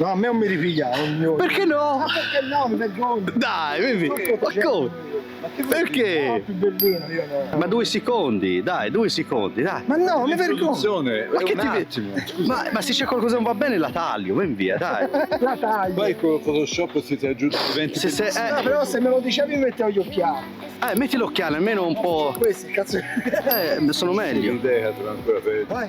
No, a me non mi ripiglia. Perché no? Ma perché no? Mi vergogno. Dai, vedi? Ma come? Ma che Perché? No, più bellino, io no. Ma 2 secondi, dai, 2 secondi, dai. Ma no, mi vergogno. L'introduzione, Ma che un ti attimo. ma se c'è qualcosa che non va bene la taglio, ven via, dai. La taglio. Poi con Photoshop si aggiunge 20 Se, No, però se me lo dicevi mi mettevo gli occhiali. metti l'occhiale, almeno un po'. Questi, cazzo. Sono meglio. L'idea te l'ho ancora per... Vai.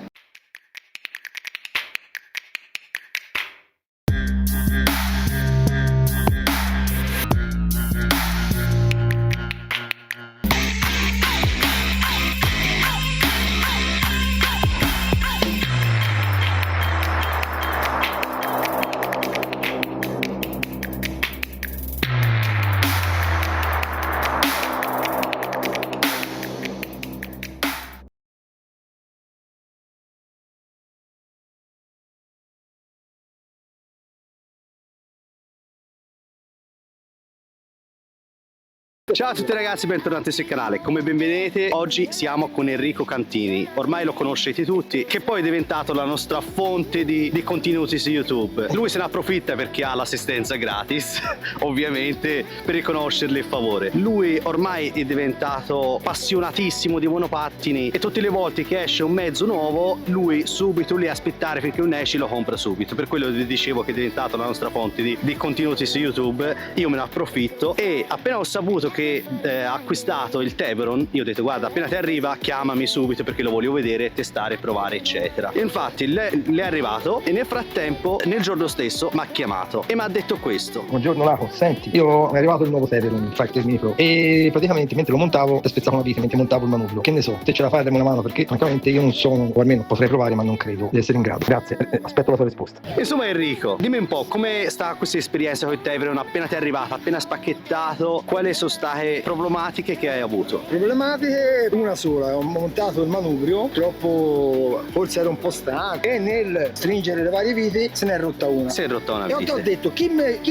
Ciao a tutti ragazzi, bentornati sul canale. Come ben vedete oggi siamo con Enrico Cantini. Ormai lo conoscete tutti, che poi è diventato la nostra fonte di contenuti su YouTube. Lui se ne approfitta perché ha l'assistenza gratis ovviamente, per riconoscerle il favore. Lui ormai è diventato appassionatissimo di monopattini e tutte le volte che esce un mezzo nuovo lui subito lì a aspettare finché un esce lo compra subito. Per quello vi dicevo che è diventato la nostra fonte di contenuti su YouTube. Io me ne approfitto e appena ho saputo che ha acquistato il Teveron, io ho detto guarda, appena ti arriva chiamami subito perché lo voglio vedere, testare, provare eccetera. E infatti le è arrivato e nel frattempo nel giorno stesso mi ha chiamato e mi ha detto questo. Buongiorno Laco, senti, io è arrivato il nuovo Teveron, il Fighter Mini Pro, e praticamente mentre lo montavo spezzavo una vite, mentre montavo il manubrio. Che ne so, se ce la fai dammi una mano perché francamente io non sono, o almeno potrei provare ma non credo di essere in grado. Grazie, aspetto la tua risposta. Insomma Enrico, dimmi un po' come sta questa esperienza con il Teveron appena ti è arrivato, appena spacchettato, quali sono state problematiche che hai avuto? Problematiche una sola, ho montato il manubrio, purtroppo forse ero un po' stanco e nel stringere le varie viti se ne è rotta una. Si è rotta una E ho vite. detto chi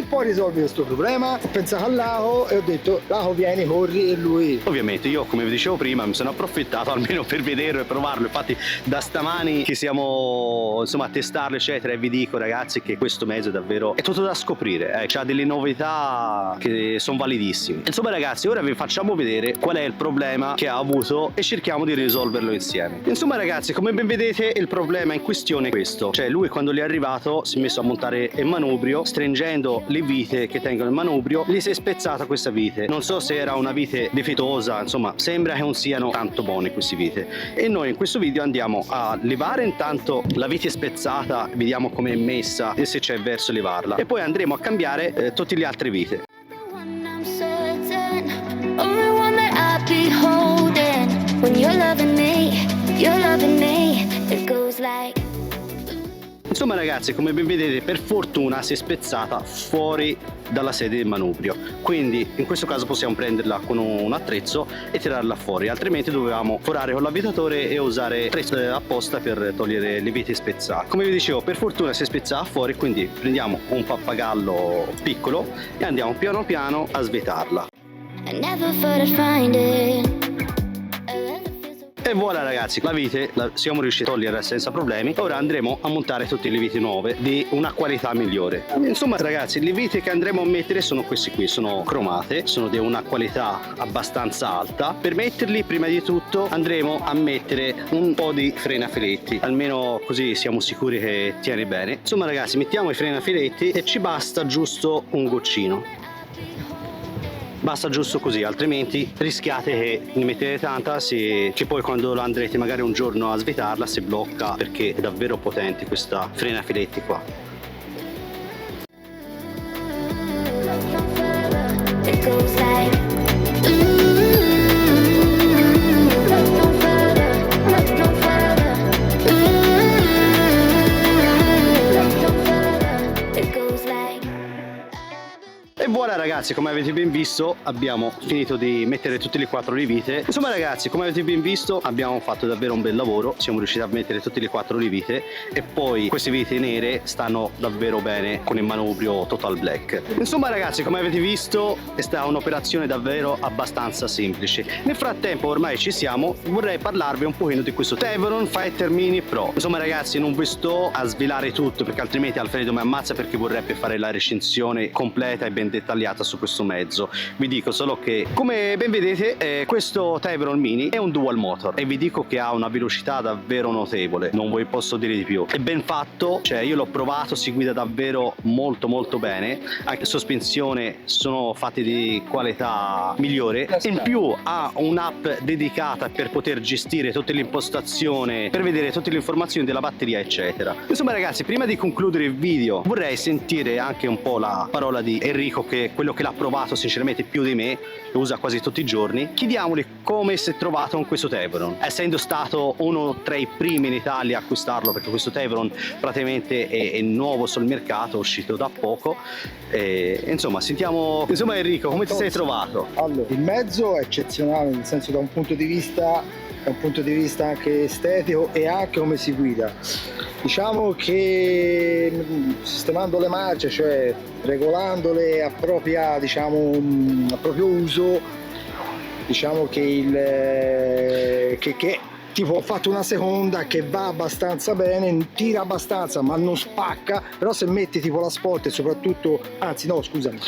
può risolvere questo problema? Ho pensato a Laco e ho detto Laco vieni, corri, e lui. Ovviamente io, come vi dicevo prima, mi sono approfittato almeno per vederlo e provarlo. Infatti da stamani che siamo insomma a testarlo eccetera, e vi dico ragazzi che questo mezzo davvero è tutto da scoprire, c'ha delle novità che sono validissime. Insomma ragazzi, ora vi facciamo vedere qual è il problema che ha avuto e cerchiamo di risolverlo insieme. Insomma ragazzi, come ben vedete il problema in questione è questo, cioè lui quando gli è arrivato si è messo a montare il manubrio, stringendo le vite che tengono il manubrio gli si è spezzata questa vite. Non so se era una vite difettosa, insomma sembra che non siano tanto buone queste vite, e noi in questo video andiamo a levare intanto la vite spezzata, vediamo come è messa e se c'è verso levarla, e poi andremo a cambiare tutte le altre vite. Only one that I'd be holding when you're loving me, it goes like. Insomma ragazzi, come ben vedete per fortuna si è spezzata fuori dalla sede del manubrio, quindi in questo caso possiamo prenderla con un attrezzo e tirarla fuori, altrimenti dovevamo forare con l'avvitatore e usare attrezzo apposta per togliere le viti spezzate. Come vi dicevo, per fortuna si è spezzata fuori, quindi prendiamo un pappagallo piccolo e andiamo piano piano a svetarla. I never thought I'd find it. E voilà ragazzi, la vite siamo riusciti a togliere senza problemi. Ora andremo a montare tutte le viti nuove di una qualità migliore. Insomma ragazzi, le viti che andremo a mettere sono queste qui, sono cromate, sono di una qualità abbastanza alta. Per metterli prima di tutto andremo a mettere un po' di frenafiletti, almeno così siamo sicuri che tiene bene. Insomma ragazzi, mettiamo i frenafiletti e ci basta giusto un goccino. Basta giusto così, altrimenti rischiate che ne mettete tanta che poi quando la andrete magari un giorno a svetarla si blocca, perché è davvero potente questa frenafiletti qua. It goes like. voilà ragazzi, come avete ben visto abbiamo finito di mettere tutte le 4 le vite. Insomma ragazzi, come avete ben visto abbiamo fatto davvero un bel lavoro, siamo riusciti a mettere tutte le 4 le vite e poi queste vite nere stanno davvero bene con il manubrio Total Black. Insomma ragazzi, come avete visto è stata un'operazione davvero abbastanza semplice. Nel frattempo ormai ci siamo, vorrei parlarvi un pochino di questo Tevron Fighter Mini Pro. Insomma ragazzi, non vi sto a svelare tutto perché altrimenti Alfredo mi ammazza, perché vorrebbe fare la recensione completa e ben dettagliata su questo mezzo. Vi dico solo che, come ben vedete, questo Tevron Mini è un dual motor e vi dico che ha una velocità davvero notevole, non vi posso dire di più. È ben fatto, cioè io l'ho provato, si guida davvero molto bene, anche sospensione sono fatti di qualità migliore. In più ha un'app dedicata per poter gestire tutte le impostazioni, per vedere tutte le informazioni della batteria eccetera. Insomma ragazzi, prima di concludere il video vorrei sentire anche un po' la parola di Enrico, che è quello che l'ha provato sinceramente più di me, lo usa quasi tutti i giorni. Chiediamogli come si è trovato con questo Tevron, essendo stato uno tra i primi in Italia a acquistarlo, perché questo Tevron praticamente è nuovo sul mercato, è uscito da poco. E, insomma sentiamo, insomma Enrico, come ti sei trovato? Allora, il mezzo è eccezionale, nel senso da un punto di vista anche estetico e anche come si guida. Diciamo che sistemando le marce, cioè regolandole a proprio uso, diciamo che tipo ho fatto una seconda che va abbastanza bene, tira abbastanza ma non spacca, però se metti tipo la Sport e soprattutto, anzi no scusami,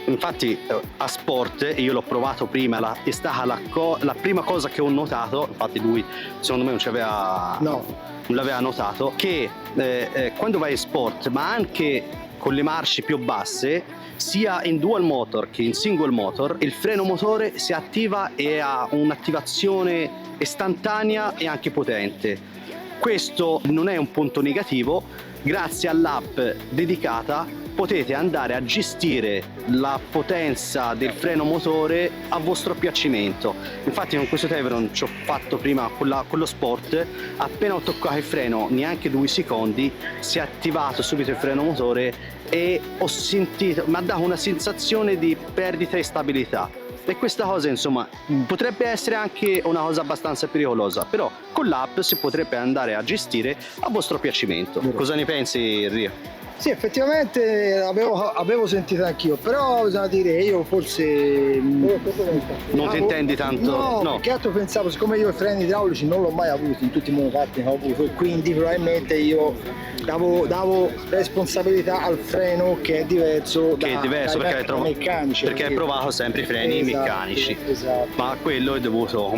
infatti a Sport io l'ho provato prima, è stata la prima cosa che ho notato, infatti lui secondo me non l'aveva notato, che quando vai in Sport ma anche con le marce più basse, sia in dual motor che in single motor, il freno motore si attiva e ha un'attivazione istantanea e anche potente. Questo non è un punto negativo, grazie all'app dedicata potete andare a gestire la potenza del freno motore a vostro piacimento. Infatti con questo Tevron ci ho fatto prima con lo Sport, appena ho toccato il freno neanche 2 secondi si è attivato subito il freno motore e ho sentito, mi ha dato una sensazione di perdita di stabilità. E questa cosa insomma potrebbe essere anche una cosa abbastanza pericolosa, però con l'app si potrebbe andare a gestire a vostro piacimento. Cosa ne pensi Rio? sì, effettivamente avevo sentito anch'io, però bisogna dire che io forse Non ti intendi tanto? No, perché altro pensavo, siccome io i freni idraulici non l'ho mai avuti in tutti i monocatti che ho avuto, e quindi probabilmente io davo responsabilità al freno, che è diverso Che è diverso perché meccanici, perché hai provato sempre i freni meccanici. Esatto. Ma quello è dovuto,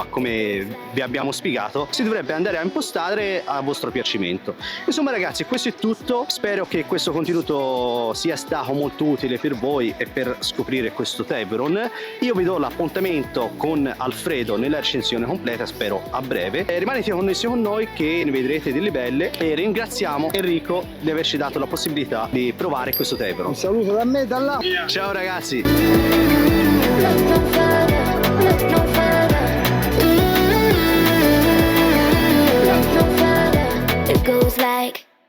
come vi abbiamo spiegato, si dovrebbe andare a impostare a vostro piacimento. Insomma ragazzi, questo è tutto, spero che questo contenuto sia stato molto utile per voi e per scoprire questo Tevron. Io vi do l'appuntamento con Alfredo nella recensione completa, spero a breve. Rimanete connessi con noi che ne vedrete delle belle, e ringraziamo Enrico di averci dato la possibilità di provare questo Tevron. Un saluto da me, da là. Ciao ragazzi! Like my father.